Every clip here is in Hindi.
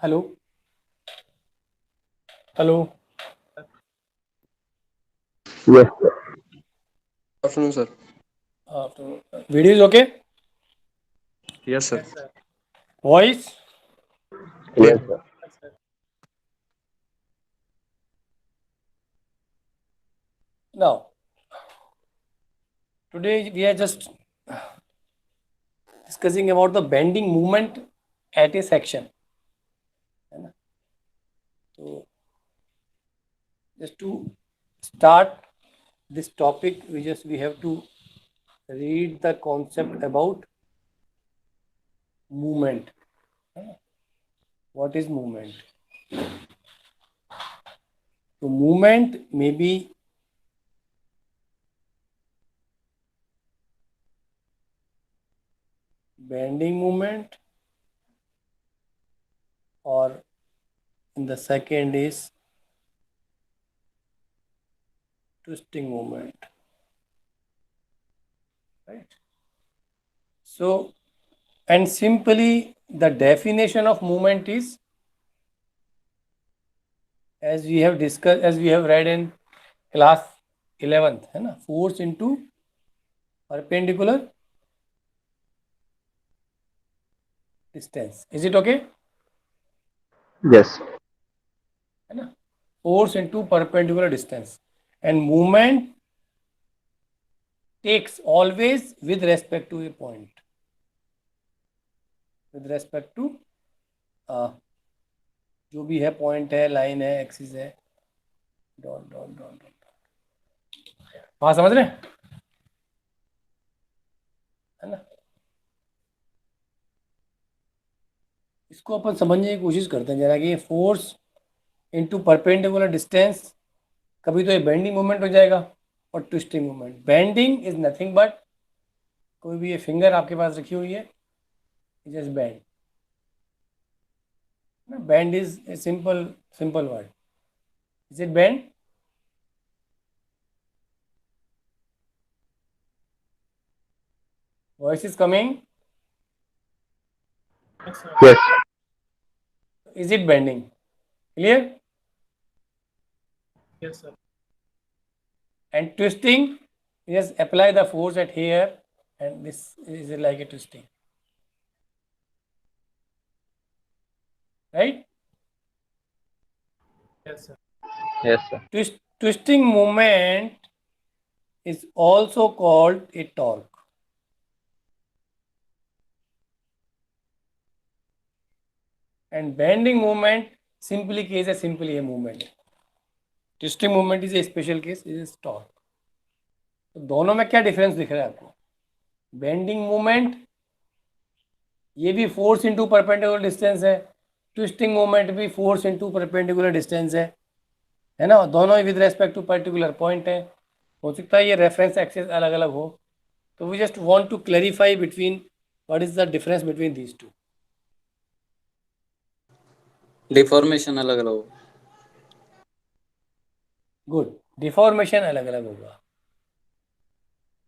Hello hello Yes, sir. Afternoon, sir. Video is okay Yes, sir. Voice Yes, sir. Now today we are just discussing about the bending movement at a section, है ना? तो just to start this topic we have to read the concept about movement. What is movement? So movement may be bending movement, or in the second is twisting movement, right? So, and simply the definition of movement is, as we have discussed, as we have read in class 11th, है ना, force into perpendicular distance. Is it okay? Yes. है ना, force into perpendicular distance, and movement takes always with respect to a point, with respect to जो भी है, पॉइंट है, लाइन है, एक्सिस है, डॉट डॉट डॉट डॉट, हाँ समझ रहे हैं, है ना? इसको अपन समझने की कोशिश करते हैं जरा कि ये फोर्स इनटू परपेंडिकुलर डिस्टेंस, कभी तो ये बेंडिंग मूवमेंट हो जाएगा और twisting movement. Bending is nothing but, कोई भी ये फिंगर आपके पास रखी हुई है, just bend. Bend is a simple simple word. Is it bend? Voice is coming. Yes. Is it bending? Clear? Yes, sir. And twisting, just apply the force at here, and this is like a twisting, right? Yes, sir. Yes, sir. Twisting movement is also called a torque. And bending movement simply case is simply a movement. Twisting movement is a special case, is torque. तो दोनों में क्या डिफरेंस दिख रहा है आपको? बेंडिंग मूवमेंट ये भी फोर्स इनटू परपेंडिकुलर डिस्टेंस है, ट्विस्टिंग मूवमेंट भी फोर्स इनटू परपेंडिकुलर डिस्टेंस है ना? दोनों ही with respect to particular point है. हो सकता है ये रेफरेंस एक्सिस अलग अलग हो, तो we just want to clarify between what is the difference between these two. Deformation अलग अलग हो. गुड. डिफॉर्मेशन अलग अलग होगा.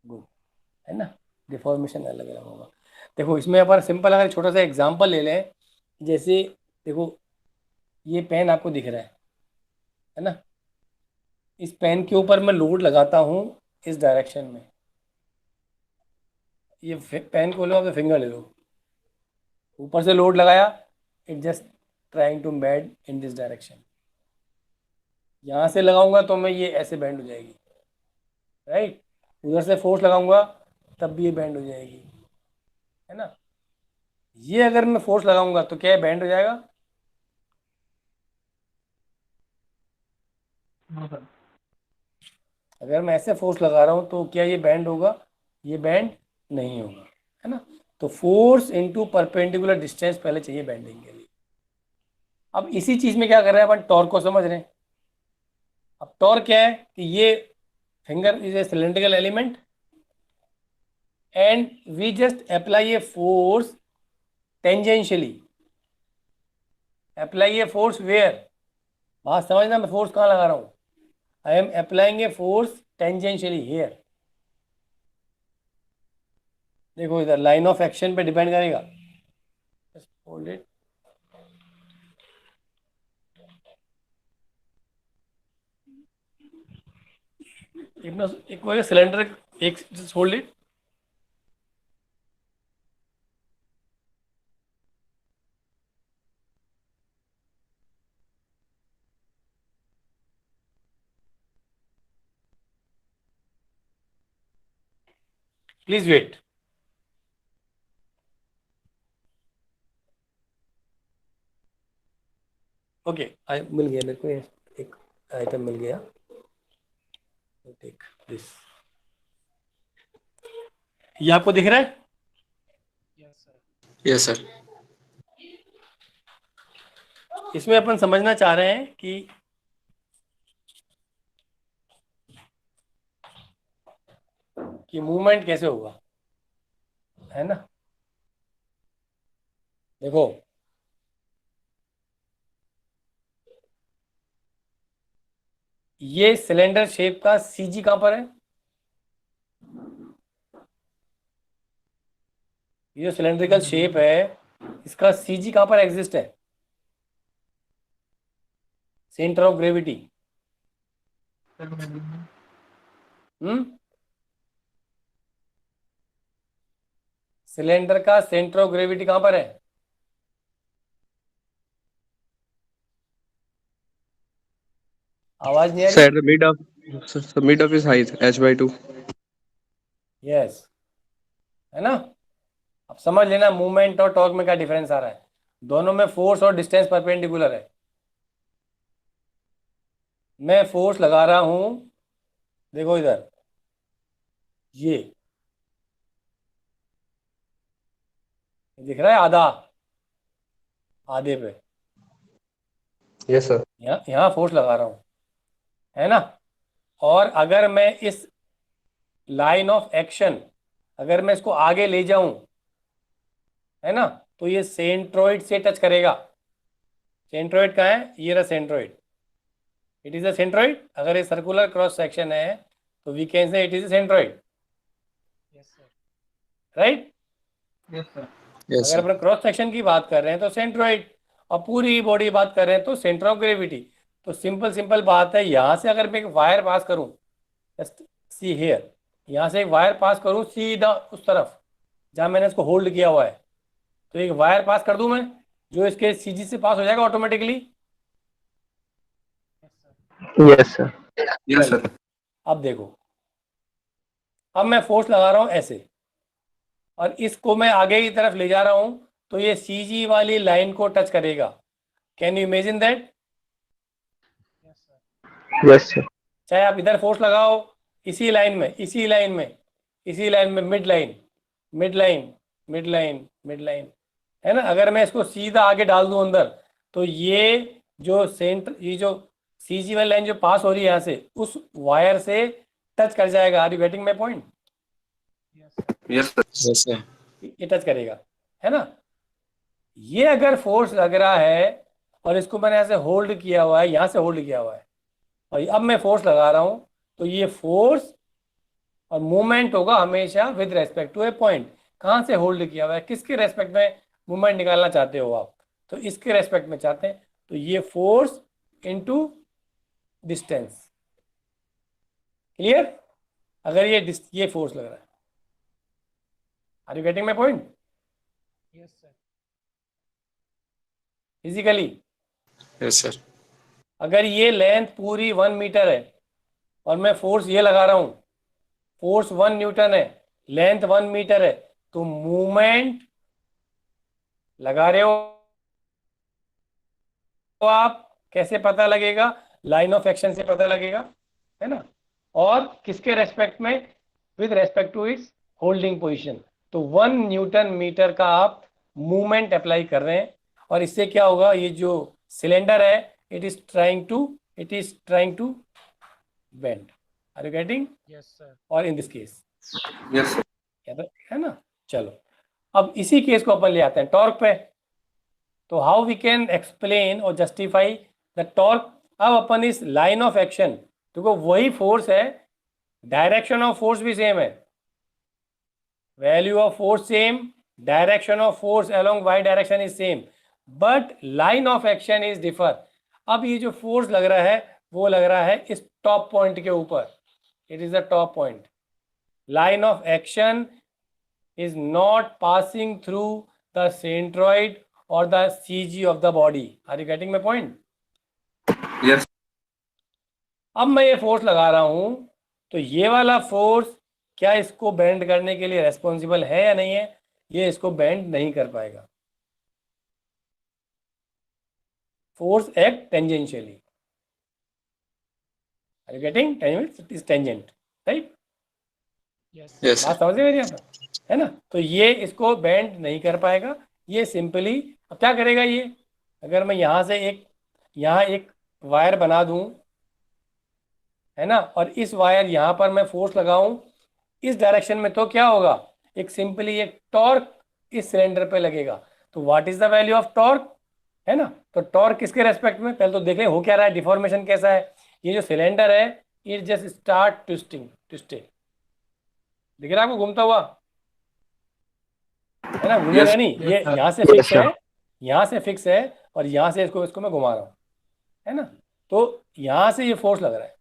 गुड, है ना? डिफॉर्मेशन अलग अलग होगा. देखो इसमें अपन सिंपल अगर छोटा सा एग्जांपल ले लें, जैसे देखो ये पेन आपको दिख रहा है ना? इस पेन के ऊपर मैं लोड लगाता हूँ इस डायरेक्शन में. ये पेन को लो, आप फिंगर ले लो, ऊपर से लोड लगाया, it just trying to bend in this direction. यहाँ से लगाऊंगा तो मैं ये ऐसे बेंड हो जाएगी, राइट? उधर से फोर्स लगाऊंगा तब भी ये बेंड हो जाएगी, है ना? ये अगर मैं फोर्स लगाऊंगा तो क्या बेंड हो जाएगा? अगर मैं ऐसे फोर्स लगा रहा हूँ तो क्या ये बेंड होगा? ये बेंड नहीं होगा, है ना? तो फोर्स इनटू परपेंडिकुलर डिस्टेंस पहले चाहिए बेंडिंग के लिए. अब इसी चीज में क्या कर रहे हैं अपन? टॉर्क को समझ रहे हैं. अब टॉर्क क्या है कि ये finger is a cylindrical element and we just apply a force tangentially. apply a force where? बात समझना, मैं फोर्स कहाँ लगा रहा हूँ. I am applying a force tangentially here. देखो इधर लाइन ऑफ एक्शन पे डिपेंड करेगा. Just hold it. एक बार सिलेंडर, एक just hold it. Please wait. Okay, मिल गया मेरे को एक आइटम मिल गया. Take this. ये आपको दिख रहा है? Yes sir. इसमें अपन समझना चाह रहे हैं कि मूवमेंट कैसे होगा, है ना. देखो, ये सिलेंडर शेप का सीजी कहां पर है? ये जो सिलेंड्रिकल शेप है, इसका सीजी कहां पर एग्जिस्ट है? Centre of gravity. सिलेंडर का सेंटर ऑफ ग्रेविटी कहां पर है? आवाज नहीं आ Sir, रही? at the mid of his height, h/2. Yes, है ना. अब समझ लेना मूवमेंट और टॉर्क में क्या डिफरेंस आ रहा है. दोनों में फोर्स और डिस्टेंस परपेंडिकुलर है. मैं फोर्स लगा रहा हूं, देखो इधर, ये दिख रहा है आधा, आधे पे. Yes sir. यहाँ फोर्स लगा रहा हूं, है ना. और अगर मैं इस लाइन ऑफ एक्शन, अगर मैं इसको आगे ले जाऊं, है ना, तो ये सेंट्रोइड से टच करेगा. सेंट्रोइड कहाँ है? ये रहा centroid. It is a centroid. अगर ये सर्कुलर क्रॉस सेक्शन है तो we can say it is a centroid. Right. Yes अगर sir. अपन क्रॉस सेक्शन की बात कर रहे हैं तो सेंट्रोइड, और पूरी बॉडी बात कर रहे हैं तो सेंटर ऑफ ग्रेविटी. तो सिंपल बात है, यहाँ से अगर मैं एक वायर पास करूँ, जस्ट सी हेयर, यहाँ से एक वायर पास करूँ सीधा उस तरफ जहाँ मैंने इसको होल्ड किया हुआ है, तो एक वायर पास कर दूँ मैं, जो इसके सीजी से पास हो जाएगा automatically. Yes, sir. Yes sir. अब देखो, अब मैं फोर्स लगा रहा हूँ ऐसे, और इसको मैं आगे की तरफ ले जा रहा हूँ, तो ये सीजी वाली लाइन को टच करेगा. Can you imagine that? Yes, sir. चाहे आप इधर फोर्स लगाओ, इसी लाइन में, इसी लाइन में, इसी लाइन में, mid line, mid line, mid line, mid line, है ना. अगर मैं इसको सीधा आगे डाल दूं अंदर, तो ये जो ये जो सीजी वाली लाइन जो पास हो रही है यहाँ से, उस वायर से टच कर जाएगा. Are you getting my point? Yes sir. Yes sir. ये टच करेगा, है ना. ये अगर फोर्स लग रहा है और इसको मैंने ऐसे होल्ड किया हुआ है, यहाँ से होल्ड किया हुआ है, और अब मैं फोर्स लगा रहा हूँ, तो ये फोर्स और मूवमेंट होगा हमेशा with respect to a point. कहाँ से होल्ड किया हुआ है, किसके रेस्पेक्ट में मूवमेंट निकालना चाहते हो आप? तो इसके रेस्पेक्ट में चाहते हैं, तो ये फोर्स इनटू डिस्टेंस. क्लियर? अगर ये फोर्स लग रहा है. Are you getting my point? Yes, sir. Physically Yes sir. अगर ये लेंथ पूरी 1 मीटर है और मैं फोर्स ये लगा रहा हूं, फोर्स 1 न्यूटन है, लेंथ 1 मीटर है, तो मूवमेंट लगा रहे हो तो आप कैसे पता लगेगा? लाइन ऑफ एक्शन से पता लगेगा, है ना. और किसके रेस्पेक्ट में? With respect to its holding position. तो 1 न्यूटन मीटर का आप मूवमेंट अप्लाई कर रहे हैं, और इससे क्या होगा? ये जो सिलेंडर है, it is trying to bend. Are you getting? Yes, sir. और in this case, Yes sir. है ना. चलो, अब इसी केस को अपन ले आते हैं टॉर्क पे. तो हाउ वी कैन एक्सप्लेन और जस्टिफाई द टॉर्क? अब अपन इस लाइन ऑफ एक्शन, देखो वही फोर्स है, डायरेक्शन ऑफ फोर्स भी सेम है, value of force same, direction of force along Y direction is same, but line of action is differ. अब ये जो फोर्स लग रहा है वो लग रहा है इस टॉप पॉइंट के ऊपर, It is the top point. Line of action is not passing through the centroid or the CG of the body. Are you getting my point? Yes. अब मैं ये फोर्स लगा रहा हूं, तो ये वाला फोर्स क्या इसको बेंड करने के लिए रेस्पॉन्सिबल है या नहीं है? ये इसको बेंड नहीं कर पाएगा. Force act tangentially. Are you getting? It is tangent, right? Yes. Yes. बात समझ में मेरी यहाँ पर, है ना? तो ये इसको बेंड नहीं कर पाएगा. ये सिंपली अब क्या करेगा ये? अगर मैं यहाँ से यहाँ एक वायर बना दूं, है ना, और इस वायर यहाँ पर मैं फोर्स लगाऊं इस डायरेक्शन में, तो क्या होगा? एक सिंपली एक टॉर्क इस सिलेंडर पे लगेगा. तो what is the value of torque, है ना? तो टॉर्क किसके रेस्पेक्ट में? पहले तो देख लें हो क्या रहा है, डिफॉर्मेशन कैसा है. ये जो सिलेंडर है इट जस्ट स्टार्ट ट्विस्टिंग. दिख रहा है आपको घूमता हुआ, है ना? घूमेगा नहीं. ये यहाँ से फिक्स है, यहाँ से फिक्स है, और यहाँ से इसको मैं घुमा रहा हूँ, है ना? तो यहाँ से ये फोर्स लग रहा है,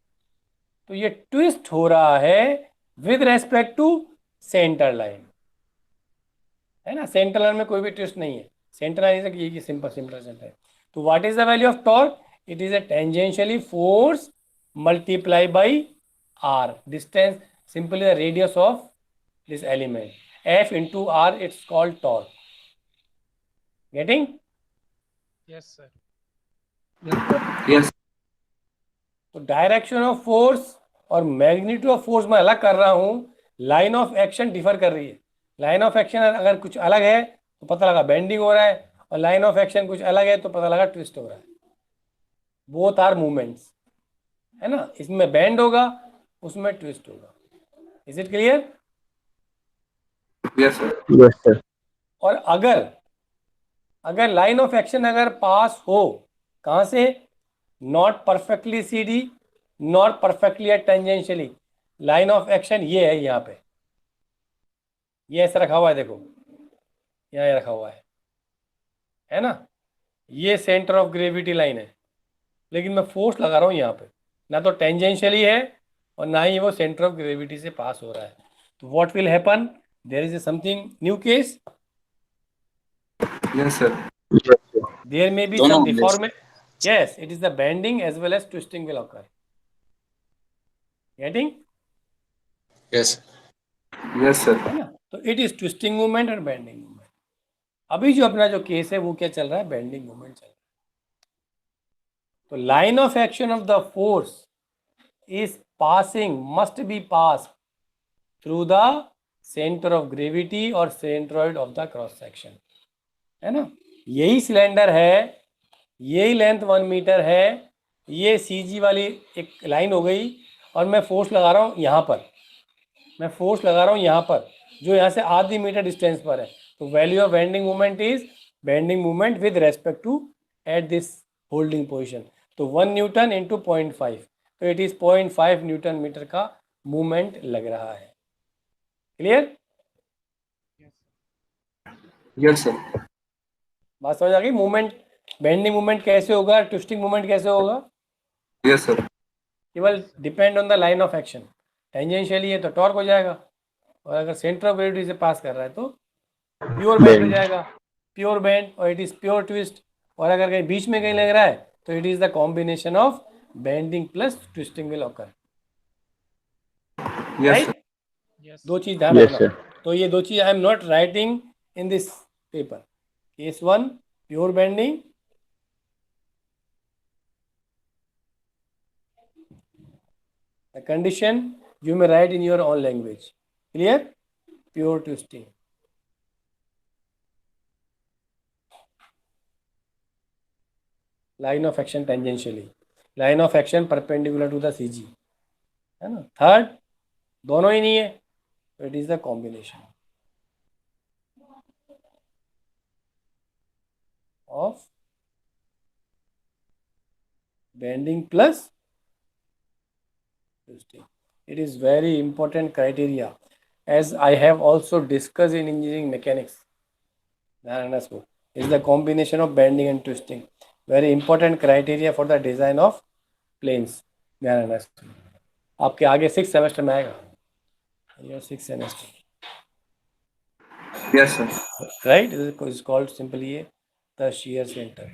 तो ये ट्विस्ट हो रहा है with respect to centre line, है ना? सेंटर लाइन में कोई भी ट्विस्ट नहीं है. सेंटर लाइन से ये सिंपल सेंटर है. तो what is the value of torque? It is a tangentially force multiply by r, distance, simply the radius of this element. F into r, it's called torque. Getting? Yes, sir. Yes. तो डायरेक्शन ऑफ फोर्स और मैग्नीट्यूड ऑफ फोर्स मैं अलग कर रहा हूं. लाइन ऑफ एक्शन डिफर कर रही है. लाइन ऑफ एक्शन अगर कुछ अलग है तो पता लगा बेंडिंग हो रहा है, और लाइन ऑफ एक्शन कुछ अलग है तो पता लगा ट्विस्ट हो रहा है. बोथ आर मूवमेंट्स, है ना? इसमें बेंड होगा, उसमें ट्विस्ट होगा. Is it clear? Yes, sir. Yes, sir. और अगर लाइन ऑफ एक्शन अगर पास हो, कहां से? Not perfectly CD, not perfectly at tangentially. Line of action ये है, यहाँ पे ये ऐसा रखा हुआ है, देखो यहाँ रखा हुआ है ना? ये सेंटर ऑफ ग्रेविटी लाइन है, लेकिन मैं फोर्स लगा रहा हूँ यहाँ पे. ना तो टेंजेंशियली है और ना ही वो सेंटर ऑफ ग्रेविटी से पास हो रहा है. तो what will happen? There is something new case. Yes, sir. Yes, sir. There may be some deformation. Yes, it is the bending as well as twisting will occur. Getting? Yes. Yes, sir. है ना? तो it is twisting movement और bending movement. अभी जो अपना जो केस है वो क्या चल रहा है? बेंडिंग मूवमेंट चल रहा है. तो line of action of the force is passing, must be pass through the centre of gravity और centroid of the cross section, है ना? यही सिलेंडर है, यही लेंथ 1 मीटर है, ये CG वाली एक लाइन हो गई, और मैं फोर्स लगा रहा हूँ यहाँ पर, मैं फोर्स लगा रहा हूँ यहाँ पर, जो यहाँ से आधी मीटर डिस्टेंस पर है. तो value of bending movement is bending movement with respect to at this holding position. तो 1 न्यूटन इंटू 0.5, तो इट इज 0.5 न्यूटन मीटर का मूवमेंट लग रहा है. क्लियर? Yes, sir. बात समझ आ गई? मूवमेंट, बेंडिंग मूवमेंट कैसे होगा, ट्विस्टिंग मूवमेंट कैसे होगा? Yes, sir. केवल depend on the line of action. Tangentially है तो टॉर्क हो जाएगा, और अगर सेंटर ऑफ ग्रेविटी से पास कर रहा है तो प्योर बेंड हो जाएगा, प्योर बेंड, और इट इज प्योर ट्विस्ट. और अगर कहीं बीच में कहीं लग रहा है तो it is the combination of bending plus twisting will occur. Yes, sir. Yes. दो चीज ध्यान Yes, रखना. sir. तो ये दो चीज I am not writing in this paper. Case 1 pure bending, the condition you may write in your own language. Clear? Pure twisting. Line of action tangentially, line of action perpendicular to the CG, है ना? थर्ड दोनों ही नहीं है, तो it is the combination of bending plus twisting. It is very important criteria, as I have also discussed in engineering mechanics. Is the combination of bending and twisting. Very important criteria for the design of planes. आपके आगे 6th सेमेस्टर में आएगा, your 6th semester, Yes, sir. Right, is called simply ये द shear center.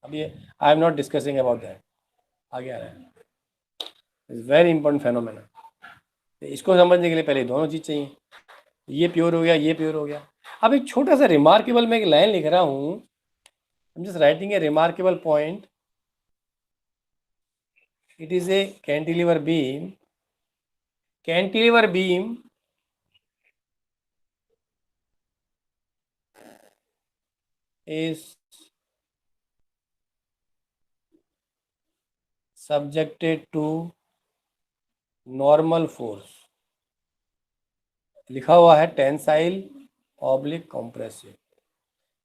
अब ये I am not discussing about that, आगे आ रहा है, इट्स वेरी इंपॉर्टेंट फेनोमेना। इसको समझने के लिए पहले दोनों चीज़ चाहिए, ये प्योर हो गया, ये प्योर हो गया। अब एक छोटा सा रिमार्केबल मैं एक लाइन लिख रहा हूँ, I am just writing a remarkable point, it is a cantilever beam. Cantilever beam is subjected to normal force, लिखा हुआ है tensile oblique compressive.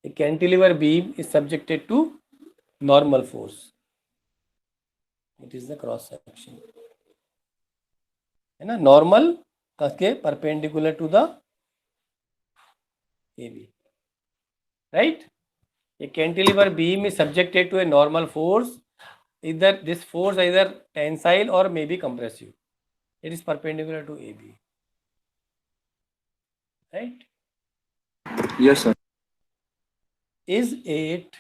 A cantilever beam is subjected to normal force. It is the cross section, है ना, नॉर्मल के perpendicular to the AB, right? A cantilever beam is subjected to a normal force, either this force either tensile or maybe compressive, it is perpendicular to AB, right? Yes, sir. Is it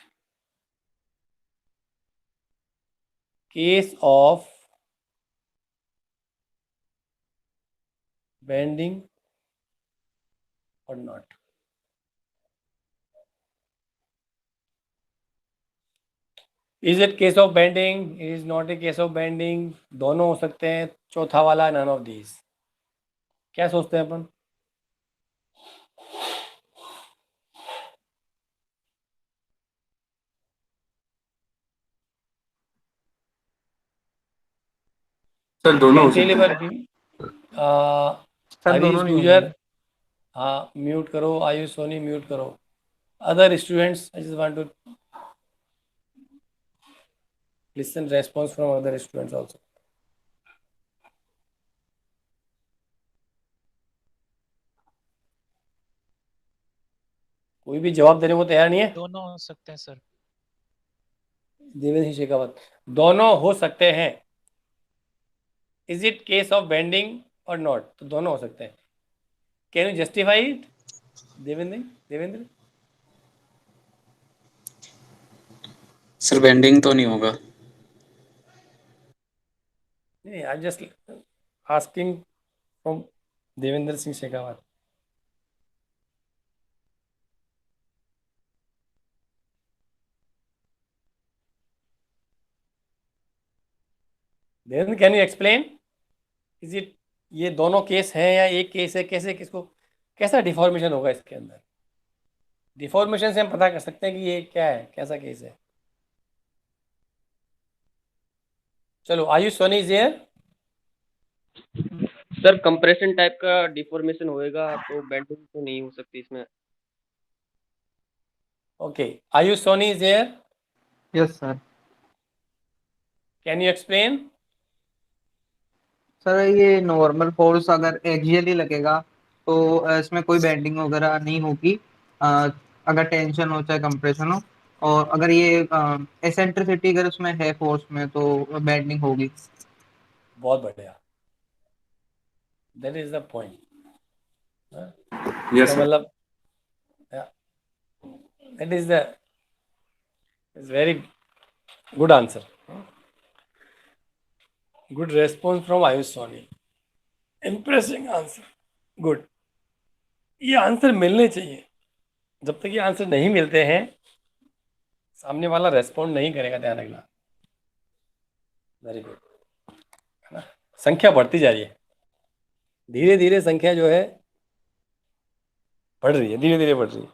case of bending or not? Is it case of bending? It is not a case of bending. दोनों हो सकते हैं, चौथा वाला none of these. क्या सोचते हैं अपन? सर दोनों हो सकते Cantilever हैं। beam, सर हरीश दोनों नहीं गुजर, होंगे। हाँ म्यूट करो, आयुष सोनी म्यूट करो, other students I just want to listen response from other students also. कोई भी जवाब देने को तैयार नहीं है? दोनों हो सकते हैं सर। देवेंद्र सिंह शेखावत, दोनों हो सकते हैं। Is it case of bending और नॉट? तो दोनों हो सकते हैं। Can you justify it? Devendra, Devendra sir bending तो नहीं होगा। नहीं, I just asking from Devendra Singh Shekhawat. Devendra can you explain, is it, ये दोनों केस हैं या एक केस है? कैसे, किसको, कैसा डिफॉर्मेशन होगा इसके अंदर? डिफॉर्मेशन से हम पता कर सकते हैं कि ये क्या है, कैसा केस है। चलो, Ayush Soni is here. Sir compression type का डिफॉर्मेशन होएगा तो बेंडिंग तो नहीं हो सकती इसमें। Okay, Ayush Soni is here. Yes sir. Can you explain? Sir ये नॉर्मल फोर्स अगर एक्सियली लगेगा तो इसमें कोई बेंडिंग वगैरह नहीं होगी, अगर टेंशन हो चाहे कंप्रेशन हो। और अगर ये एसेंट्रिसिटी अगर उसमें है फोर्स में तो बेंडिंग होगी। बहुत बढ़िया, that is the point. Yes, sir. मतलब that is the very good answer, good response from Ayush Soni, impressing answer, good. ये आंसर मिलने चाहिए। जब तक ये आंसर नहीं मिलते हैं, सामने वाला रेस्पॉन्ड नहीं करेगा, ध्यान रखना। वेरी गुड, है ना। संख्या बढ़ती जा रही है, धीरे धीरे संख्या जो है बढ़ रही है, धीरे धीरे बढ़ रही है।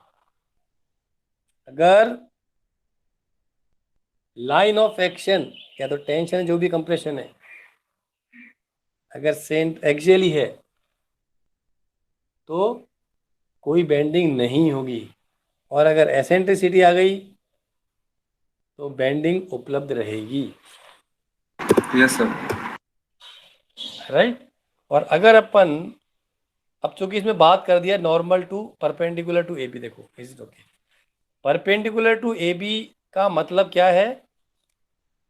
अगर लाइन ऑफ एक्शन या तो टेंशन जो भी कंप्रेशन है, अगर सेंट एक्सियली है तो कोई बेंडिंग नहीं होगी, और अगर एसेंट्रिसिटी आ गई तो बेंडिंग उपलब्ध रहेगी, Yes, sir. राइट। और अगर अपन, अब चूंकि इसमें बात कर दिया normal to perpendicular to AB, देखो is it okay, perpendicular to AB का मतलब क्या है?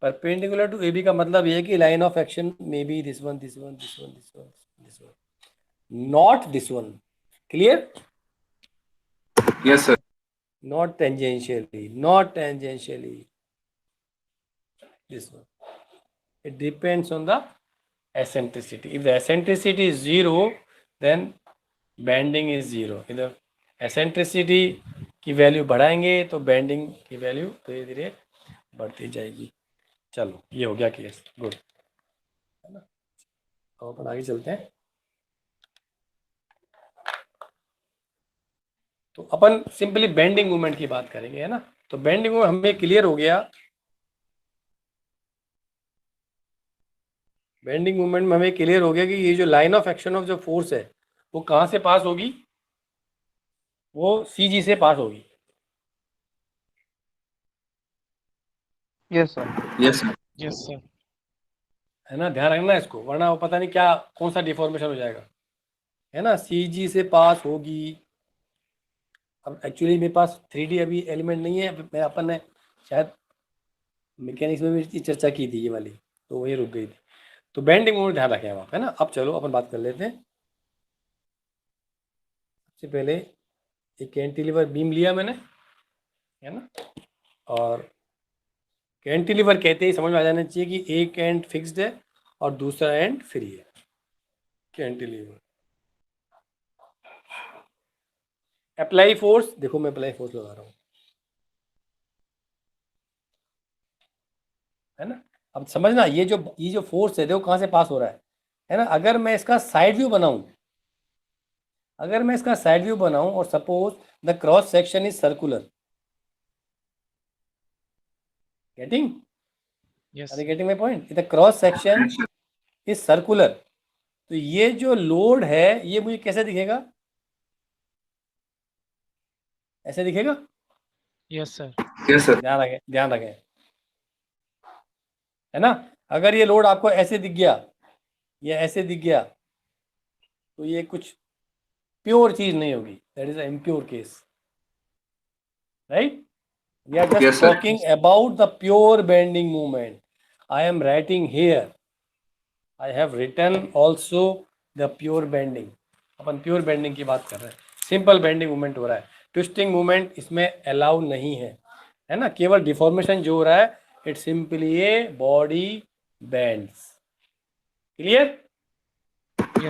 परपेंडिकुलर टू AB का मतलब ये है कि line of action may be this one, this one, this one, this one, this one, not this one. Clear? Yes, sir. Not tangentially, not tangentially. This one. It depends on the eccentricity. If the eccentricity is 0, then bending is 0. If the eccentricity की वैल्यू बढ़ाएंगे तो बेंडिंग की वैल्यू धीरे धीरे बढ़ती जाएगी. चलो, ये हो गया केस. गुड, है ना? तो अपन आगे चलते हैं. तो अपन सिंपली बेंडिंग मूवमेंट की बात करेंगे, है ना? तो बेंडिंग मूवमेंट हमें क्लियर हो गया. बेंडिंग मूवमेंट में हमें क्लियर हो गया कि ये जो लाइन ऑफ एक्शन ऑफ जो फोर्स है वो कहाँ से पास होगी? वो CG से पास होगी. Yes sir. Yes, sir. Yes, sir. है ना? ध्यान रखना इसको, वरना वो पता नहीं क्या कौन सा डिफॉर्मेशन हो जाएगा, है ना? CG से पास होगी. अब एक्चुअली मेरे पास 3D अभी एलिमेंट नहीं है. मैं अपन ने शायद मैकेनिक्स में भी इसकी चर्चा की थी ये वाली, तो वही रुक गई थी. तो बेंडिंग मूवमेंट ध्यान रखें आप, है ना? अब चलो अपन बात कर लेते हैं. सबसे पहले एक कैंटिलीवर बीम लिया मैंने, है ना? और कैंटिलीवर कहते ही समझ में आ जाना चाहिए कि एक एंड फिक्स्ड है और दूसरा एंड फ्री है. कैंटिलीवर. अप्लाई फोर्स, देखो मैं अप्लाई फोर्स लगा रहा हूँ, है ना? अब समझना ये जो फोर्स है देखो कहाँ से पास हो रहा है ना? अगर मैं इसका साइड व्यू बनाऊं, और suppose the cross section is circular. Getting? Yes. Are you getting my point? If the cross section Yes, sir. is circular, तो ये जो लोड है ये मुझे कैसे दिखेगा? ऐसे दिखेगा? Yes, sir. Yes, sir. ध्यान रखें, है ना? अगर ये लोड आपको ऐसे दिख गया या ऐसे दिख गया तो ये कुछ प्योर चीज नहीं होगी. That is a impure case, right? We are just Yes, sir. talking about the pure bending movement. I am writing here. I have written also the pure bending. Upon pure bending की बात कर रहे हैं. Simple bending movement हो रहा है. Twisting movement इसमें allow नहीं है ना? केवल deformation जो हो रहा है, it simply a body bends. Clear?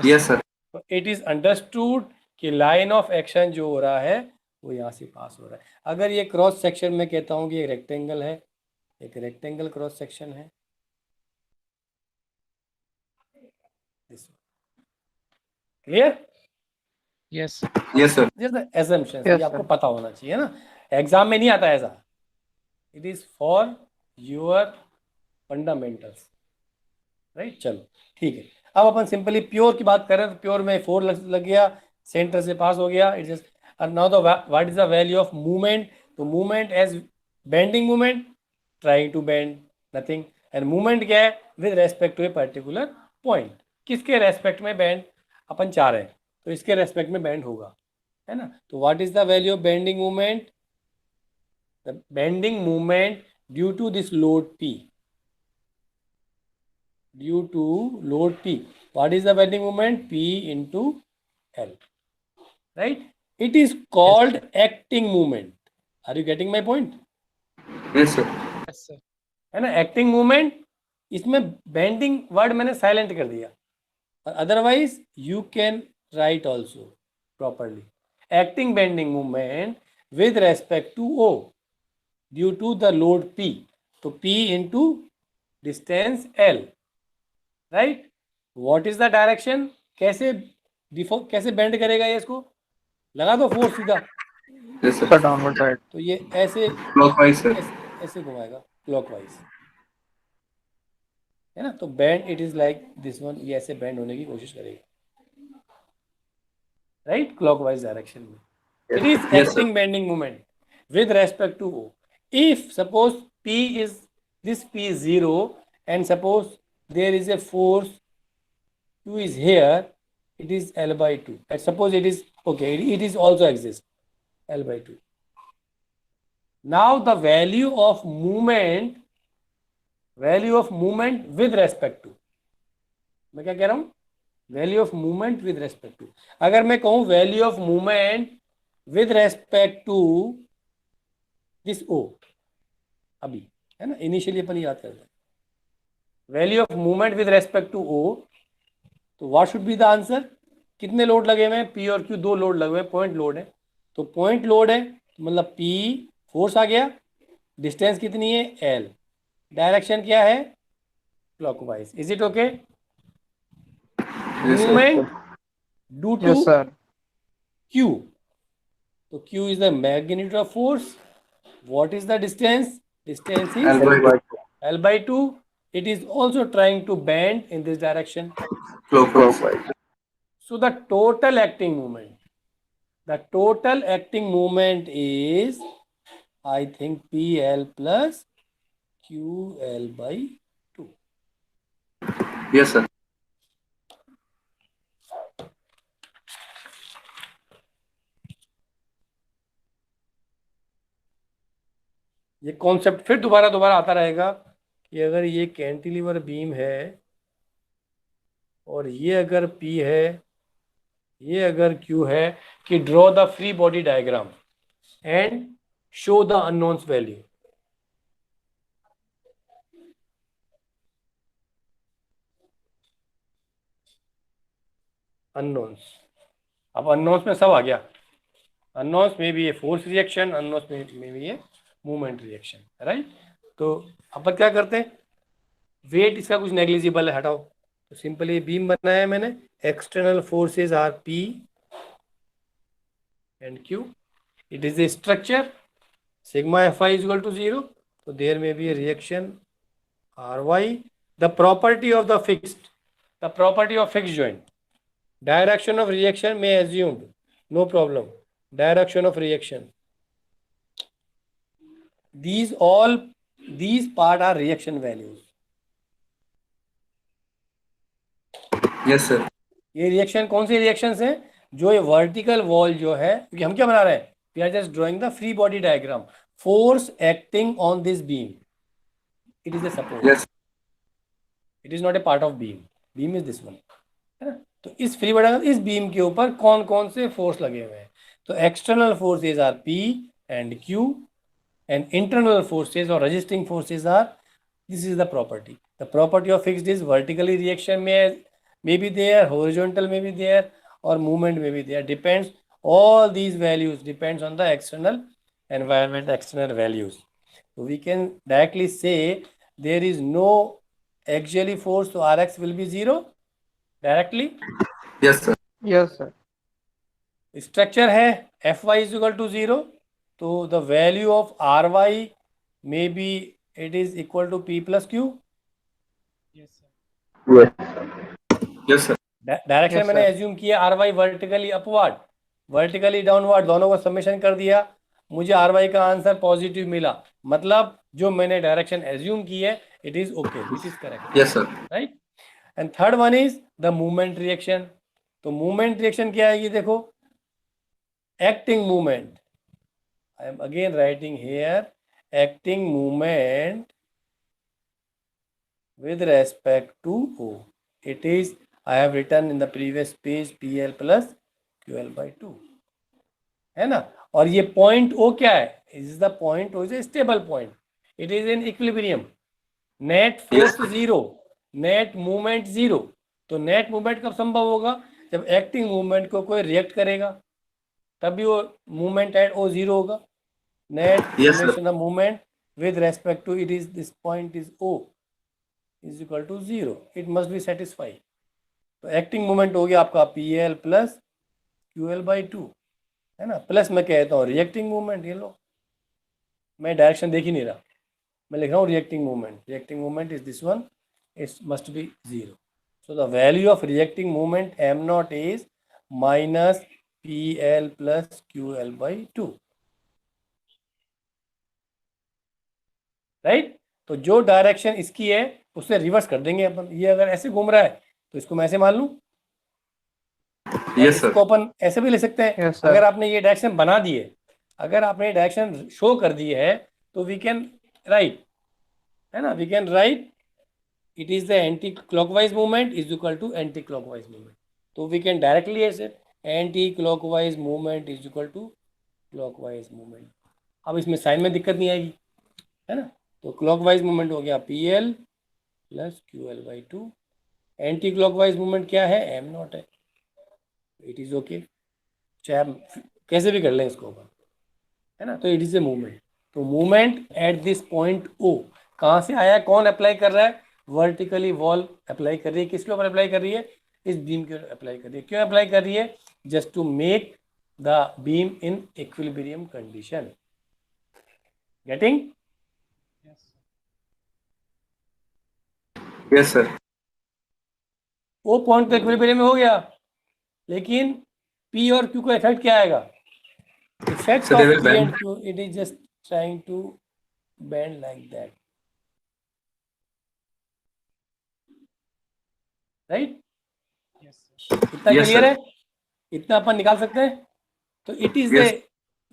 Yes, sir. तो it is understood कि line of action जो हो रहा है वो यहाँ से पास हो रहा है. अगर ये क्रॉस सेक्शन में कहता हूँ कि एक रेक्टेंगल है, एक रेक्टेंगल क्रॉस सेक्शन है, क्लियर? Yes. Yes, sir. जैसे assumptions Yes, ये आपको sir. पता होना चाहिए ना? एग्जाम में नहीं आता ऐसा. It is for your fundamentals, right? चलो ठीक है. अब अपन सिंपली प्योर की बात करें तो प्योर में 4 लग गया, सेंटर से पास हो गया. It is now the what is the value of movement? तो movement as bending movement, trying to bend nothing. And movement क्या है? With respect to a particular point. किसके रेस्पेक्ट में बेंड अपन चाह रहे हैं, तो इसके रेस्पेक्ट में बेंड होगा, है ना? तो what is the value of bending movement? The bending movement due to this load P, due to load P. What is the bending moment? P into L, right? It is called acting movement. Are you getting my point? Yes, sir. Yes, sir. है ना? एक्टिंग मूवमेंट, इसमें बेंडिंग वर्ड मैंने साइलेंट कर दिया, otherwise you can write also properly. Acting bending movement with respect to O due to the load P. तो P into distance L, right? What is the direction? कैसे बेंड करेगा ये? इसको लगा दो फोर्स सीधा, Yes, sir. Sir downward side. तो ये ऐसे Clockwise, sir. ऐसे घुमाएगा क्लॉकवाइज, है ना? तो bend it is like this one, ये ऐसे बेंड होने की कोशिश करेगी, राइट? क्लॉकवाइज डायरेक्शन में. It is Yes, sir. Acting bending movement with respect to O. If suppose P is this P is 0 and suppose there is a force Q is here, it is L by 2. And suppose it is okay, it is also exists L by 2. Now the value of movement value of movement with respect to, मैं क्या कह रहा हूँ, value of movement with respect to. अगर मैं कहूँ value of movement with respect to this O, अभी है ना, इनिशियली अपन याद करते हैं value of movement with respect to O, तो what should be the answer, कितने लोड लगे हुए हैं, पी और क्यू, दो लोड लगे हुए हैं, पॉइंट लोड है, तो पॉइंट लोड है मतलब पी फोर्स आ गया, डिस्टेंस कितनी है एल, डायरेक्शन क्या है clockwise, is it okay, Yes, sir. Movement due to Yes, sir. Q, तो Q is the magnitude of force, what is the distance, distance is L by L by 2, it is also trying to bend in this direction, clockwise. so the total acting moment is I think PL plus QL by 2. Yes, sir. ये कॉन्सेप्ट फिर दोबारा आता रहेगा कि अगर ये कैंटिलीवर बीम है और ये अगर P है, ये अगर Q है, कि draw the free body diagram and show the unknowns value. Unknowns, अब अननोन्स में सब आ गया, अननोन्स में भी ये फोर्स रिएक्शन, अननोन्स में भी ये मूवमेंट रिएक्शन, राइट। तो अपन क्या करते हैं, वेट इसका कुछ नेग्लिजिबल है, हटाओ, तो सिंपली बीम बनाया है मैंने, external forces are P and Q, it is a structure, sigma F I is equal to 0, तो there may be reaction R Y, the property of the fixed joint, direction of reaction may assumed, no problem, direction of reaction, these part are reaction values. Yes, sir. ये रिएक्शन कौन से रिएक्शंस हैं, जो ये वर्टिकल वॉल जो है, क्योंकि हम क्या बना रहे हैं, we are just drawing the free body diagram, force acting on this beam, it is the support, Yes. It is not a part of beam is this one, है ना। तो इस फ्री बॉडी, इस बीम के ऊपर कौन कौन से फोर्स लगे हुए हैं, तो external forces are P and Q and internal forces और resisting forces are, this is the property of fixed is vertically reaction may be there, horizontal may be there, or movement may be there, depends, all these values depends on the external environment, external values. So we can directly say there is no axially force, so Rx will be 0 directly. Yes, sir. Yes, sir. Structure है Fy is equal to 0, तो the value of Ry may be, it is equal to P plus Q. Yes, sir. Yes, sir. Direction Yes, मैंने sir. एज्यूम किया R Y vertically upward, vertically downward, दोनों को समेशन कर दिया, मुझे आर वाई का आंसर पॉजिटिव मिला, मतलब जो मैंने डायरेक्शन एज्यूम की है it is okay, it is correct, Yes, sir. Right. And third one is the movement reaction, तो मूवमेंट रिएक्शन क्या आएगी, देखो acting movement, I am again writing here acting movement with respect to O, it is, I have written in the previous page PL plus QL by 2, है ना। और ये पॉइंट O क्या है, is the point O is a stable point, it is in equilibrium, net force 0, net movement 0, तो नेट मूवमेंट कब संभव होगा, जब एक्टिंग मूवमेंट को कोई रिएक्ट करेगा, तभी वो मूवमेंट एट O 0 होगा, net Yes, sir. Summation of movement with respect to it is, this point is O is equal to 0, it must be satisfied, तो एक्टिंग मोमेंट हो गया आपका PL प्लस QL by 2, है ना, प्लस मैं कहता हूँ रिएक्टिंग मूवमेंट, ये लो मैं डायरेक्शन देख ही नहीं रहा, मैं लिख रहा हूँ reacting movement is this one, it must be 0, so the value of reacting movement m not is minus PL plus QL by 2, right. तो जो डायरेक्शन इसकी है उससे रिवर्स कर देंगे अपन, ये अगर ऐसे घूम रहा है तो इसको मैं ऐसे मान लूं, Yes, sir. इसको अपन ऐसे भी ले सकते हैं, Yes, sir. अगर आपने ये डायरेक्शन बना दी है, अगर आपने डायरेक्शन शो कर दी है, तो वी कैन राइट है ना, we can write it is the anticlockwise movement is equal to anticlockwise movement. तो वी कैन डायरेक्टली ऐसे anticlockwise movement is equal to clockwise movement. अब इसमें साइन में दिक्कत नहीं आएगी, है ना. तो क्लॉकवाइज मूवमेंट हो गया P L plus Q L by two. Anticlockwise movement क्या है, एम नॉट है. इट इज ओके, चाहे आप कैसे भी कर लें इसको अपन, है ना. तो इट इज ए मूवमेंट. तो movement at this point O कहाँ से आया, कौन अप्लाई कर रहा है, वर्टिकली वॉल अप्लाई कर रही है. किसके ऊपर अप्लाई कर रही है, इस बीम के ऊपर अप्लाई कर रही है. क्यों अप्लाई कर रही है, just to make the beam in equilibrium condition. Getting. Yes, sir. Yes, sir. वो पॉइंट तो इक्विलिब्रियम में हो गया, लेकिन पी और क्यू का इफेक्ट क्या आएगा, effect So they off will पी bend. And Q, it is just trying to bend like that, right. Yes, sir. इतना Yes, क्लियर sir. है, इतना अपन निकाल सकते हैं. तो it is Yes.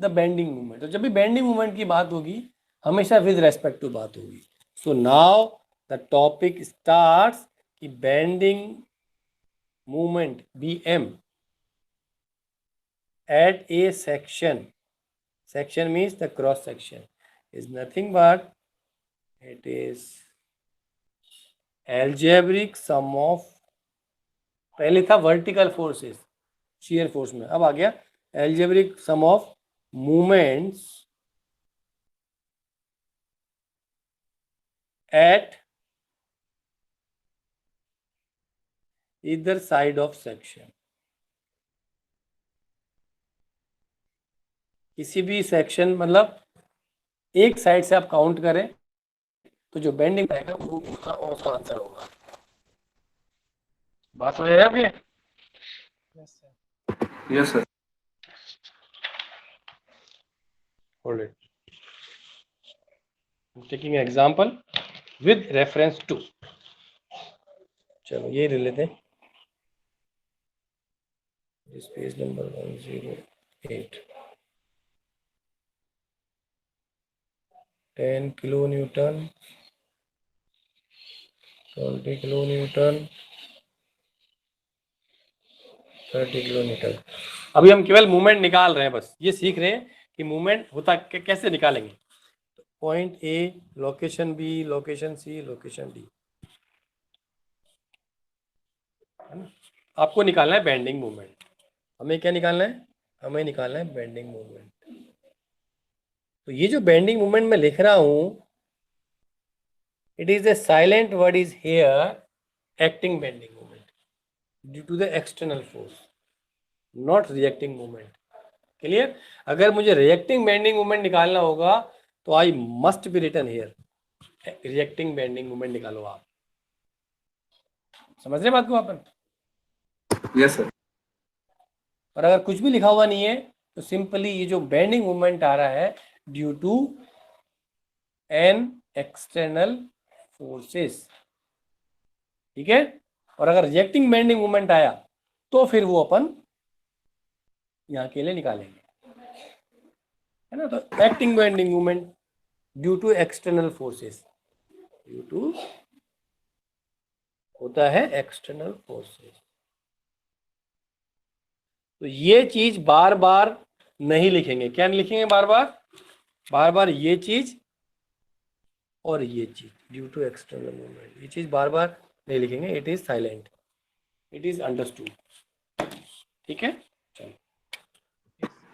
The bending movement. तो जब भी बेंडिंग मूवमेंट की बात होगी हमेशा विद रेस्पेक्ट टू बात होगी. So now the topic starts कि bending movement B M at a section, section means the cross section, is nothing but it is algebraic sum of, पहले था vertical forces shear force में, अब आ गया algebraic sum of moments at either side of section. किसी भी सेक्शन मतलब एक साइड से आप काउंट करें तो जो बेंडिंग आएगा वो उसका आंसर होगा. बात हो जाएगा आपकी. Yes, sir. Yes, sir. Hold it. I'm taking an example with reference to. चलो ये ले लेते हैं. This page number 108. 10 kilonewton, 20 kilonewton, 30 kilonewton. अभी हम केवल मूवमेंट निकाल रहे हैं, बस ये सीख रहे हैं कि मूवमेंट होता कैसे निकालेंगे. Point A, location B, location C, location D, है ना. आपको निकालना है बेंडिंग मूवमेंट. हमें क्या निकालना है, हमें निकालना है बेंडिंग मूवमेंट. तो ये जो बेंडिंग मूवमेंट मैं लिख रहा हूं, it is a silent word is here, acting bending movement due to the external force, not reacting movement. Clear. अगर मुझे रिएक्टिंग बेंडिंग मूवमेंट निकालना होगा तो I must be written here reacting bending movement निकालो आप. समझ रहे बात को अपन. Yes, sir. और अगर कुछ भी लिखा हुआ नहीं है तो सिंपली ये जो बेंडिंग मूवमेंट आ रहा है due to an external forces, ठीक है. और अगर रिएक्टिंग बेंडिंग मूवमेंट आया तो फिर वो अपन यहाँ के लिए निकालेंगे, है ना. तो acting bending movement due to external forces, due to होता है एक्सटर्नल फोर्सेस. तो ये चीज बार बार नहीं लिखेंगे. क्या नहीं लिखेंगे बार बार, बार बार ये चीज और ये चीज ड्यू टू एक्सटर्नल मूवमेंट, ये चीज बार बार नहीं लिखेंगे. It is silent, it is understood. ठीक है. चलो.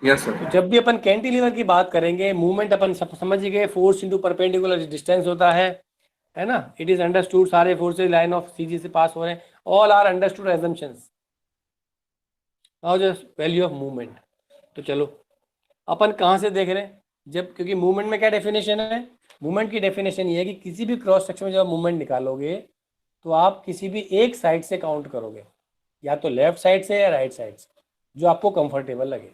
Yes, sir. तो जब भी अपन कैंटिलीवर की बात करेंगे, मूवमेंट अपन समझ गए, फोर्स इनटू परपेंडिकुलर डिस्टेंस होता है ना. इट इज अंडरस्टूड, सारे फोर्सेज लाइन ऑफ सीजी से पास हो रहे हैं. All are understood assumptions. Now just value of movement. तो चलो अपन कहाँ से देख रहे हैं, जब, क्योंकि मूवमेंट में क्या डेफिनेशन है, मूवमेंट की डेफिनेशन ये है कि किसी भी क्रॉस सेक्शन में जब मूवमेंट निकालोगे तो आप किसी भी एक साइड से काउंट करोगे, या तो लेफ्ट साइड से या राइट साइड से, जो आपको कंफर्टेबल लगे.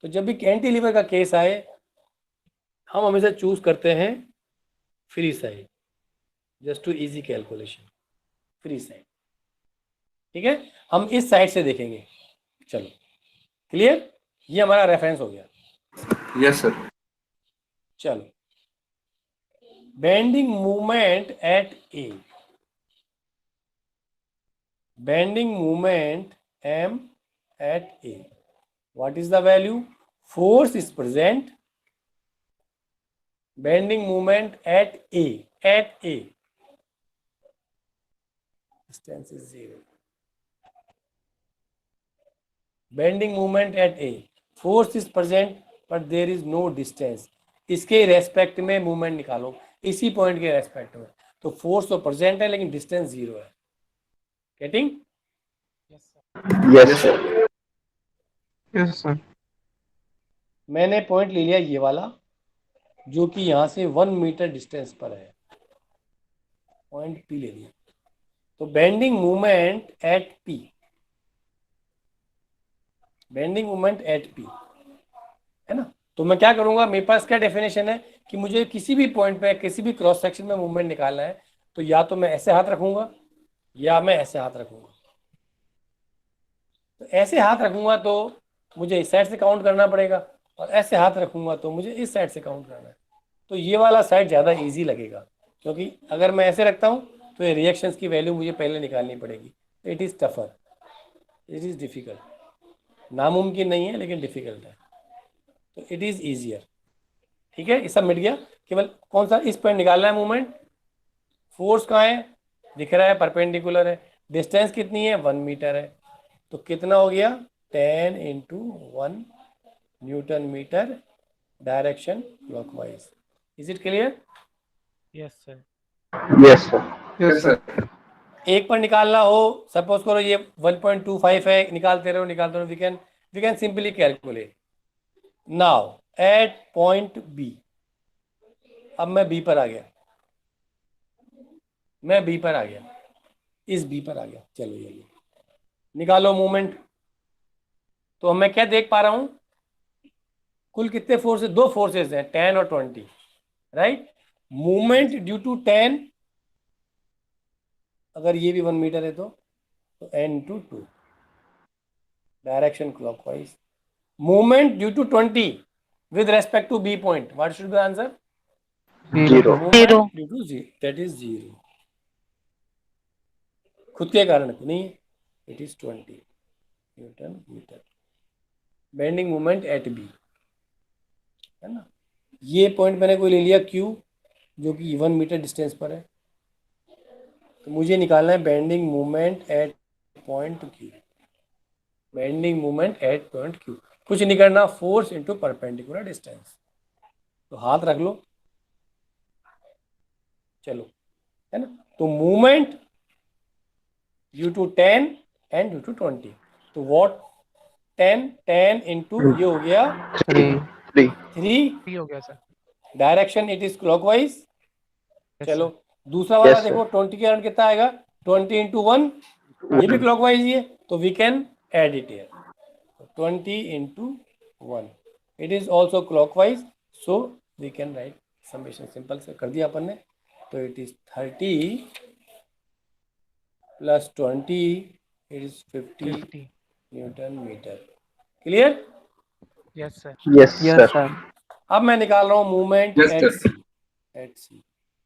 तो जब भी कैंटिलीवर का केस आए हम हमेशा चूज करते हैं free side, just to easy calculation, free side. ठीक है. हम इस साइड से देखेंगे. चलो क्लियर, ये हमारा रेफरेंस हो गया. Yes, sir. चलो bending moment at A. Bending moment M at A. What is the value? Force is present. Bending moment at A. At A. Distance is 0. Bending moment at A. Force is present but there is no distance. इसके रेस्पेक्ट में मूवमेंट निकालो, इसी पॉइंट के रेस्पेक्ट में. तो फोर्स तो प्रेजेंट है लेकिन डिस्टेंस 0 है. Getting? Yes, sir. Yes, sir. Yes sir. मैंने पॉइंट ले लिया ये वाला जो कि यहाँ से 1 मीटर डिस्टेंस पर है. पॉइंट पी ले लिया. तो bending movement eight P. Bending movement eight P है ना. तो मैं क्या करूंगा, मेरे पास क्या डेफिनेशन है कि मुझे किसी भी पॉइंट पे किसी भी क्रॉस सेक्शन में मूवमेंट निकालना है तो या तो मैं ऐसे हाथ रखूंगा या मैं ऐसे हाथ रखूंगा. तो ऐसे हाथ रखूंगा तो मुझे इस साइड से काउंट करना पड़ेगा और ऐसे हाथ रखूंगा तो मुझे इस साइड से काउंट करना है. तो ये वाला साइड ज़्यादा इजी लगेगा क्योंकि अगर मैं ऐसे रखता हूँ तो ये रिएक्शंस की वैल्यू मुझे पहले निकालनी पड़ेगी. It is tougher, it is difficult. नामुमकिन नहीं है लेकिन डिफ़िकल्ट है. तो इट इज़ ईजियर. ठीक है, ये सब मिट गया. केवल कौन सा इस पॉइंट निकालना है मूवमेंट. फोर्स कहाँ है, दिख रहा है, परपेंडिकुलर है. डिस्टेंस कितनी है, 1 मीटर है. तो कितना हो गया, 10 into 1 newton metre, direction clockwise. Is it clear? Yes, sir. Yes, sir. Yes sir. एक पर निकालना हो, सपोज करो ये 1.25 है, निकालते रहो. We can simply calculate. Now at point B. अब मैं बी पर आ गया, इस बी पर आ गया. चलो ये निकालो मूवमेंट. तो मैं क्या देख पा रहा हूं, कुल कितने फोर्सेस, 2 फोर्सेस हैं, 10 और 20, राइट. मूवमेंट ड्यू टू 10, अगर ये भी 1 मीटर है तो n to 2, direction clockwise. Movement due to 20 with respect to B point, what should be the answer? Zero. Movement due to Z, that is 0. खुद के कारण तो नहीं, it is 20 newton metre. Bending movement at B है ना. ये पॉइंट मैंने कोई ले लिया Q जो कि 1 मीटर डिस्टेंस पर है. तो मुझे निकालना है bending movement eight point Q. Bending movement eight point Q. कुछ नहीं करना, फोर्स इनटू परपेंडिकुलर डिस्टेंस. तो हाथ रख लो, चलो, है ना. तो movement due to 10 and due to 20. तो व्हाट, 10 इंटू ये हो गया 3. 3. 3. 3 हो गया sir. Direction it is clockwise. Yes, चलो sir. दूसरा वाला Yes, sir. देखो, 20 के कारण कितना आएगा, 20 इंटू 1, ये भी क्लॉकवाइज ही है. तो we can add it here. 20 into 1, it is also clockwise. So we can write summation. Simple से कर दिया अपन ने. तो it is 30 plus 20, it is 50 50. Newton metre. Clear? Yes, sir. Yes, yes sir. Sir. अब मैं निकाल रहा हूँ movement Yes, at sir. C.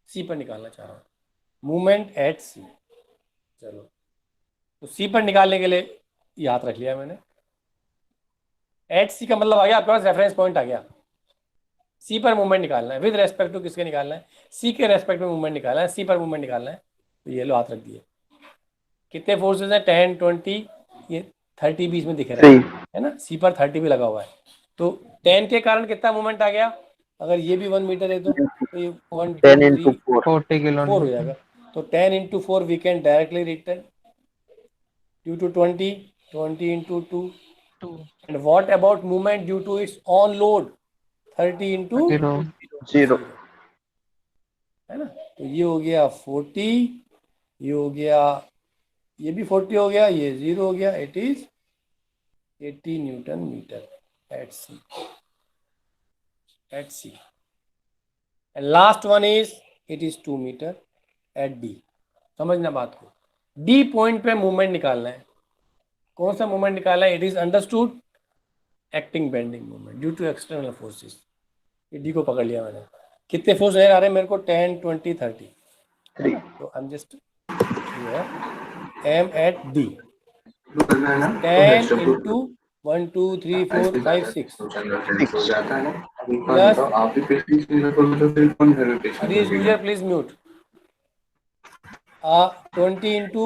C पर निकालना चाह रहा हूँ मूवमेंट एट सी. चलो, तो सी पर निकालने के लिए याद रख लिया मैंने. एट सी का मतलब आ गया आपके पास रेफरेंस पॉइंट आ गया. सी पर मूवमेंट निकालना है, विद रेस्पेक्ट टू किसके निकालना है, सी के रेस्पेक्ट में मूवमेंट निकालना है, सी पर मूवमेंट निकालना है. तो ये लो हाथ रख दिए. कितने फोर्सेस हैं, 10, 20, ये 30 बीच में दिख रहा 3. है ना. सी पर 30 भी लगा हुआ है. तो 10 के कारण कितना मूवमेंट आ गया, अगर ये भी 1 मीटर है तो ये 1, 2, 10 into 3, 4. 40 4 हो किलोमीटर. जाएगा. तो 10 into 4 we can directly return due to 20 into 2. 2. And what about movement due to its on load, 30 into 0. 0. है ना. तो ये हो गया 40, ये हो गया, ये भी 40 हो गया, ये 0 हो गया. It is 80 newton metre at C. And last one is it is 2 metre at D. समझना बात को. डी पॉइंट पे मूवमेंट निकालना है. कौन सा मूवमेंट निकालना है, it is understood acting bending movement due to external forces. ये डी को पकड़ लिया मैंने. कितने फोर्स नजर आ रहे हैं मेरे को? 10, 20, 30. 3. So I'm just here. M at D. 10 into 1, 2, 3, 4, 5, 6. 6. Plus, Harish user please mute. 20 into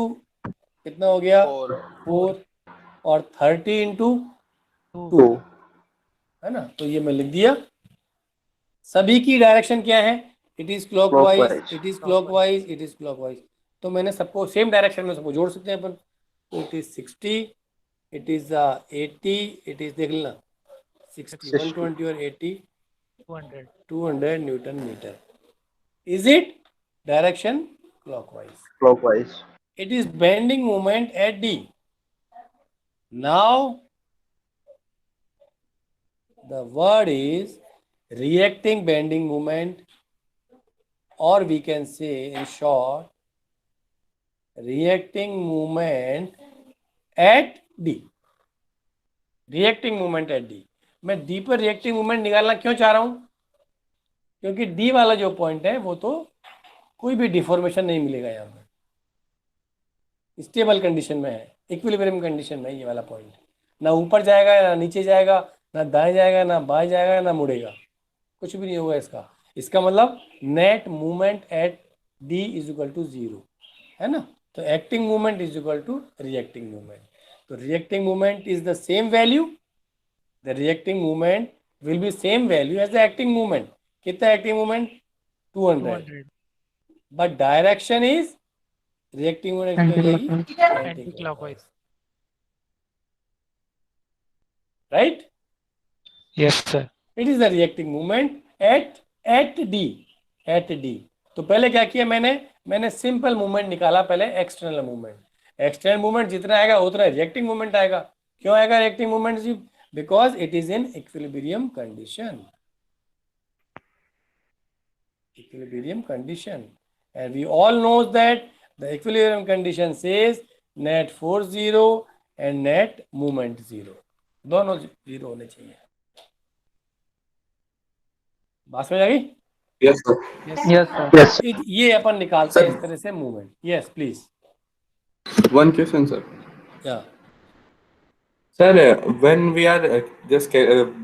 कितना हो गया? 4. और 30 into 2 2. है ना? तो ये मैं लिख दिया. सभी की डायरेक्शन क्या है? It is clockwise, Clockwise. It is clockwise, it is clockwise. तो मैंने सबको सेम डायरेक्शन में सबको जोड़ सकते हैं अपन. तो it is 60, it is 80, it is देख लेना 60, 120 और 80, 200. 200 newton metre. Is it direction clockwise? Clockwise. It is bending moment at D. Now the word is reacting bending moment, or we can say in short reacting moment at D. Reacting moment at D. मैं D पर reacting moment निकालना क्यों चाह रहा हूं? क्योंकि D वाला जो पॉइंट है वो तो कोई भी डिफॉर्मेशन नहीं मिलेगा यहाँ पर, स्टेबल कंडीशन में है, इक्विलिब्रियम कंडीशन में. ये वाला पॉइंट ना ऊपर जाएगा ना नीचे जाएगा, ना दाएं जाएगा ना बाएं जाएगा ना मुड़ेगा, कुछ भी नहीं होगा इसका. इसका मतलब net movement at D is equal to 0 है ना. तो acting movement is equal to reacting movement. तो reacting movement is the same value, the reacting movement will be same value as the acting movement. कितना acting movement? 200. 200. But direction is reacting movement Anti clockwise. Right. Yes, sir. It is the reacting movement at D. तो पहले क्या किया मैंने सिंपल मूवमेंट निकाला. पहले एक्सटर्नल मूवमेंट. एक्सटर्नल मूवमेंट जितना आएगा उतना रिएक्टिंग मूवमेंट आएगा. क्यों आएगा रिएक्टिंग मूवमेंट जी? Because it is in equilibrium condition. Equilibrium condition, and we all knows that the equilibrium condition says net force 0 and net movement 0. दोनों 0 होने चाहिए. बात समझ आ गई? Yes, sir. Yes, sir. Yes. ये अपन निकालते हैं इस तरह से movement. Yes please. One question, sir. या Sir, when we are just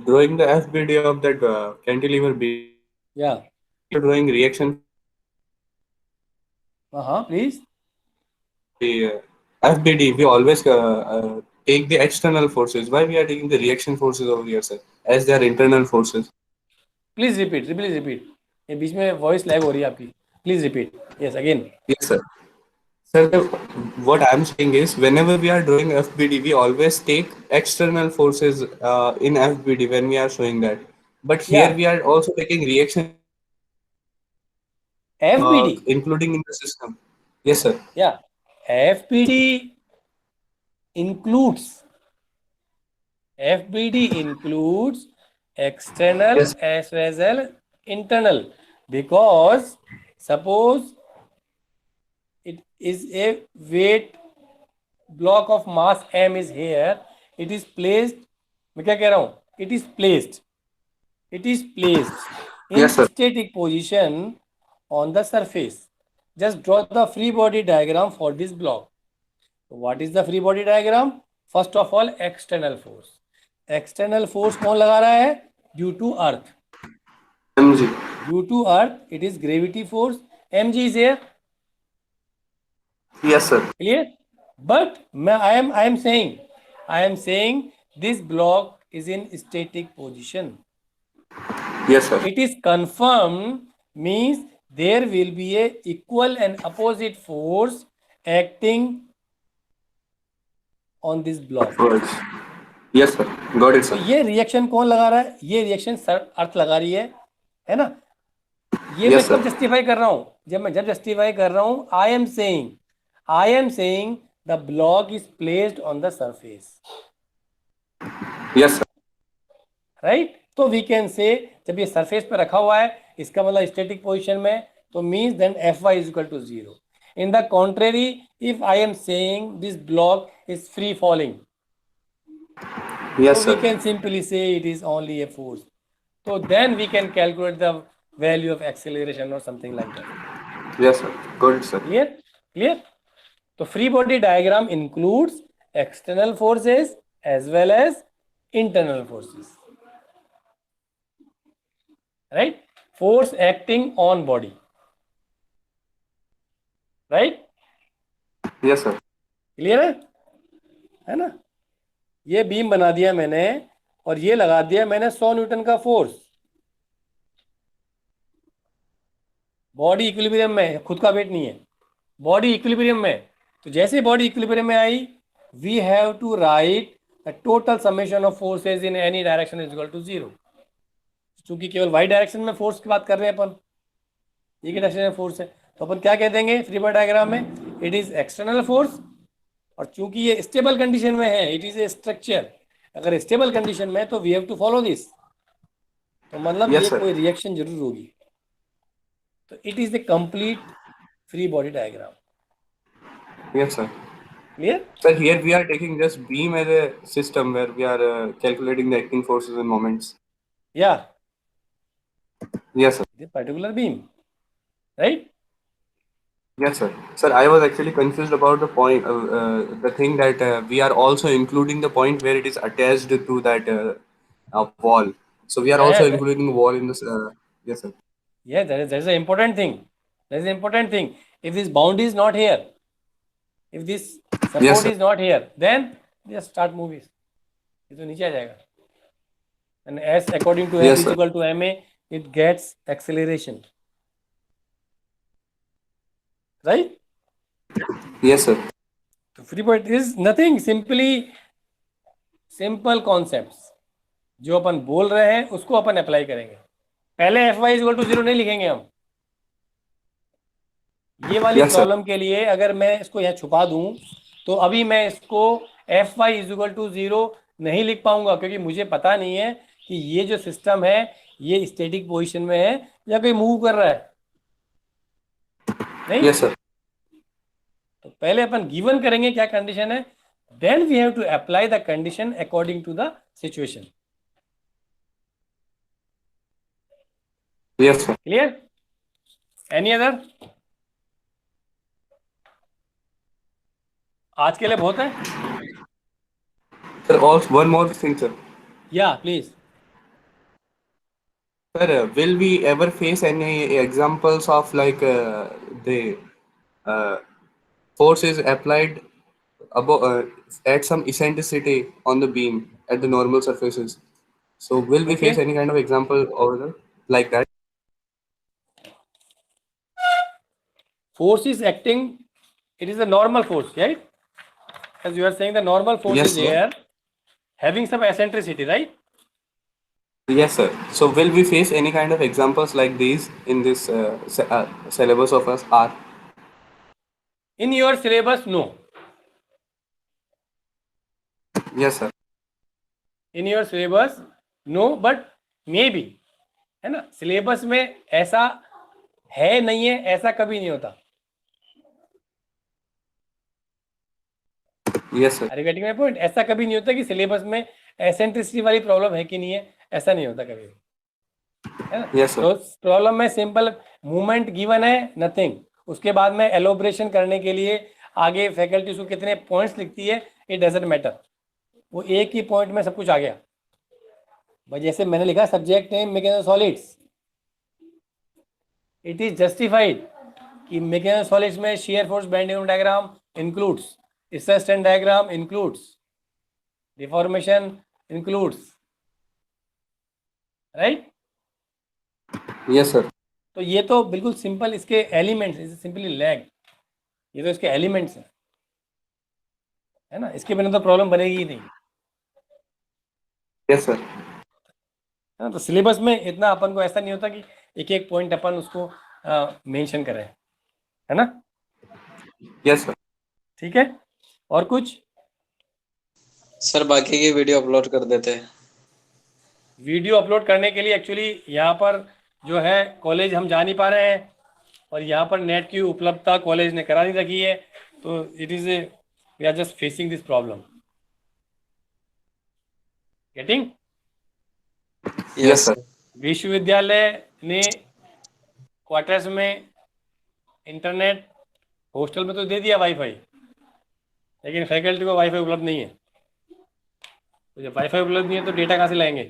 drawing the FBD of that cantilever beam, या drawing reaction, हाँ please. the FBD, we always take the external forces. Why we are taking the reaction forces over here, sir? As they are internal forces. Please repeat. ये बीच में वॉइस लैग हो रही है आपकी. Please repeat. Yes again. Yes, sir. Sir, what I'm saying is, whenever we are drawing FBD, we always take external forces in FBD when we are showing that. But here Yeah. we are also taking reaction, FBD. including in the system. Yes, sir. Yeah, FBD includes external Yes. as well as internal, because suppose it is a weight block of mass m is here, it is placed, मैं क्या कह रहा हूँ? It is placed in Yes, sir. static position on the surface. Just draw the free body diagram for this block. What is the free body diagram? First of all, external force. External force कौन लगा रहा है? Due to earth. MG. Due to earth, it is gravity force. mg is here. Yes, sir. Clear? But I am saying this block is in static position. Yes, sir. It is confirmed means there will be a equal and opposite force acting on this block. Words. Yes, sir. Got it, तो sir. ये रिएक्शन कौन लगा रहा है? ये रिएक्शन अर्थ लगा रही है ना. ये Yes, मैं sir. कब जस्टिफाई कर रहा हूं? जब जस्टिफाई कर रहा हूं, I am saying the block is placed on the surface. Yes, sir. Right. तो वी कैन से जब ये सरफेस पे रखा हुआ है, इसका मतलब स्टैटिक पोजीशन में, तो means then Fy is equal to 0. In the contrary, if I am saying this block is free falling, Yes, so we sir. can simply say it is only a force. So then we can calculate the value of acceleration or something like that. Yes, sir. Got it, sir. Clear? So free body diagram includes external forces as well as internal forces. Right? Force acting on body. Right? Yes, sir. Clear है ना? ये बीम बना दिया मैंने और ये लगा दिया मैंने 100 न्यूटन का फोर्स, बॉडी इक्विलिब्रियम में, खुद का वेट नहीं है, बॉडी इक्विलिब्रियम में। तो जैसे बॉडी इक्विलिब्रियम में आई, we have to write the total summation of forces in any direction is equal to 0। क्योंकि केवल वाई डायरेक्शन में फोर्स की बात कर रहे हैं अपन, ये की डायरेक्शन में फोर्स है, तो अपन क्या कह देंगे फ्री बॉडी डायग्राम में, इट इज एक्सटर्नल फोर्स। और चूंकि ये स्टेबल कंडीशन में है, इट इज ए स्ट्रक्चर, अगर स्टेबल कंडीशन में है तो we have to follow this, तो मतलब Yes, ये sir. कोई रिएक्शन जरूर होगी। तो it is the complete free body diagram. Yes, sir. Clear? Sir, here we are taking just beam as a system where we are calculating the acting forces and moments. या Yes, sir. The particular beam, right? Yes, sir. Sir, I was actually confused about the point, the thing that we are also including the point where it is attached to that wall. So we are also Yeah. including wall in this. Yes, sir. Yeah, that is an important thing. That is an important thing. If this boundary is not here, if this support Yes, sir. is not here, then just start movies. ये तो नीचे आ जाएगा. And as according to Yes, F is sir. equal to ma, it gets acceleration. Right? Yes, sir. So free body is nothing, simply simple concepts. जो अपन बोल रहे हैं उसको अपन अप्लाई करेंगे। पहले Fy is equal to 0 नहीं लिखेंगे हम। ये वाली Yes, sir. प्रॉब्लम के लिए अगर मैं इसको यहाँ छुपा दूं तो अभी मैं इसको Fy is equal to 0 नहीं लिख पाऊंगा, क्योंकि मुझे पता नहीं है कि ये जो सिस्टम है ये स्टैटिक पोजीशन में है या कोई मूव कर रहा है। नहीं? Yes, sir. तो पहले अपन गिवन करेंगे क्या कंडीशन है, then we have to apply the condition according to the situation. Yes, sir. Clear? Any other? आज के लिए बहुत है। Sir, also one more thing, sir. या please. Sir, will we ever face any examples of like the force is applied above at some eccentricity on the beam at the normal surfaces? So will we Okay. face any kind of example over there like that? Force is acting, it is a normal force, right? As you are saying, the normal force Yes, is sir. here, having some eccentricity, right? Yes, sir. So will we face any kind of examples like these in this syllabus of us? R? In your syllabus, no. Yes, sir. In your syllabus, no, but maybe, है ना? सिलेबस में ऐसा है नहीं है, ऐसा कभी नहीं होता। Yes, sir. Are you getting my point? ऐसा कभी नहीं होता कि सिलेबस में एसेंट्रिसिटी वाली प्रॉब्लम है कि नहीं है, ऐसा नहीं होता कभी, है ना? Yes, sir. तो प्रॉब्लम में सिंपल मूवमेंट गिवन है, नथिंग। उसके बाद में एलोब्रेशन करने के लिए आगे फैकल्टी उसको कितने पॉइंट्स लिखती है, इट डजंट मैटर, वो एक ही पॉइंट में सब कुछ आ गया। भाई जैसे मैंने लिखा subject name mechanical solids, it is justified कि मैकेनिकल सॉलिड्स में shear force bending diagram includes, strain diagram includes, deformation includes, right? Yes, sir. तो ये तो बिल्कुल सिंपल इसके एलिमेंट्स, सिंपली लैग, ये तो इसके एलिमेंट्स हैं, है ना? इसके बिना तो प्रॉब्लम बनेगी ही नहीं, Yes, sir. है ना? तो सिलेबस में इतना अपन को ऐसा नहीं होता कि एक एक पॉइंट अपन उसको मेंशन करें, है ना? Yes, sir. ठीक है, और कुछ? सर बाकी की वीडियो अपलोड कर देते हैं। वीडियो अपलोड करने के लिए एक्चुअली यहाँ पर जो है कॉलेज हम जा नहीं पा रहे हैं, और यहाँ पर नेट की उपलब्धता कॉलेज ने करा नहीं रखी है, तो it is a we are just facing this problem. Getting? Yes, sir. विश्वविद्यालय ने क्वार्टर्स में इंटरनेट, हॉस्टल में तो दे दिया वाईफाई, लेकिन फैकल्टी को वाईफाई उपलब्ध नहीं है। तो जब वाईफाई उपलब्ध नहीं है तो डेटा कहाँ से लाएंगे?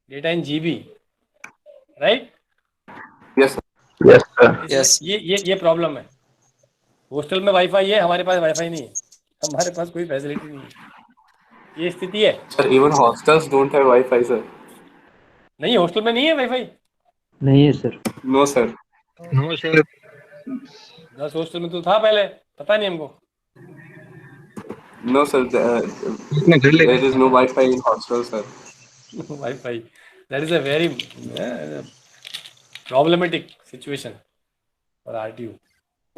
Data in GB, right? Yes, sir. Yes, sir. Yes. ये प्रॉब्लम है। हॉस्टल में वाईफाई है, हमारे पास वाईफाई नहीं है, हमारे पास कोई फैसिलिटी नहीं है। ये स्थिति है। Sir, even hostels don't have Wi-Fi, sir. नहीं, हॉस्टल में नहीं है वाईफाई। नहीं है sir. No, sir. No sir. 10 hostel में तो था पहले, पता नहीं हमको। No, sir. There is no Wi-Fi in hostels, sir. Wi-Fi. That is a very problematic situation for RTU.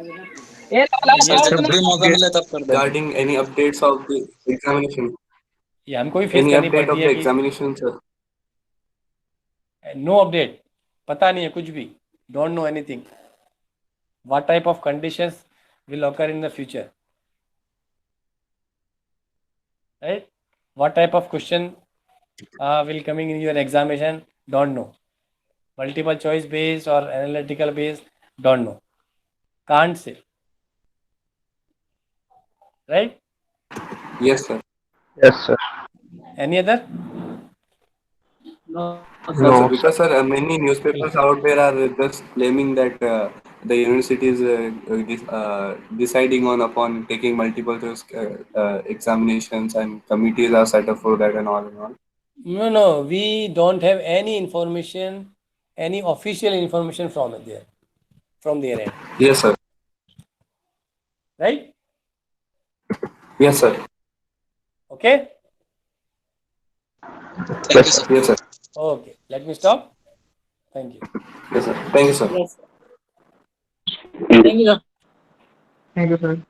Sir जब भी मौका मिले तब कर देना। Regarding any updates of the examination, ये हमको भी फेस any करनी update पड़ती of है the कि examination, sir. नो अपडेट, पता नहीं है कुछ भी, don't know anything. What type of conditions will occur in the future, right? What type of question will coming in your examination, don't know. Multiple choice based or analytical based, don't know, can't say, right? Yes, sir. Yes, sir. Any other? No, No, No, sir, because sir, many newspapers out there are just claiming that the university is deciding upon taking multiple choice examinations and committees are set up for that and all and all. No, we don't have any information, any official information from there, from their end, Yes, sir. right? Yes, sir. Okay. Thank you, sir. Yes, sir. Okay, let me stop. Thank you. Yes, sir. Thank you, sir. Thank you, sir.